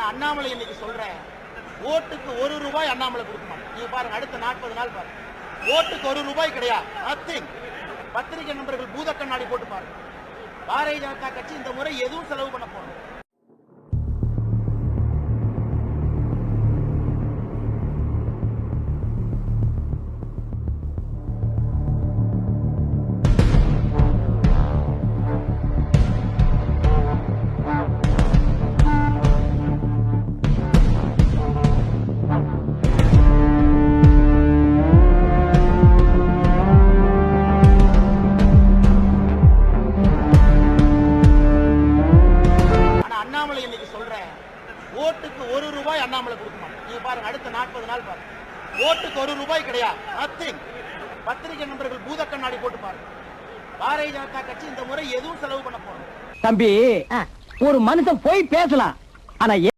ஆனா அண்ணாமலை இன்னைக்கு சொல்றேன், ஓட்டுக்கு 1 ரூபாய் அண்ணாமலை கொடுக்குமா? நீங்க பாருங்க, அடுத்த 40 நாள் பாருங்க, ஓட்டுக்கு 1 ரூபாய் கிடையாது, நத்திங். பத்திரிகை நண்பர்கள் பூத கண்ணாடி போட்டு பாருங்க. பாரதிய ஜனதா கட்சி இந்த முறை எதுவும் செலவு பண்ண போறோம். அண்ணாமலை இன்னைக்கு சொல்றேன், ஓட்டுக்கு 1 ரூபாய் அண்ணாமலை கொடுக்குமா? நீங்க பாருங்க, அடுத்த 40 நாள் பாருங்க, ஓட்டுக்கு 1 ரூபாய் கிடையாது, நத்திங். பத்திரிகை நண்பர்கள் பூத கண்ணாடி போட்டு பாருங்க. பாரதிய ஜனதா கட்சி இந்த முறை எதுவும் செலவு பண்ண போறோம். தம்பி, ஒரு மனுஷன் போய் பேசலாம், ஆனா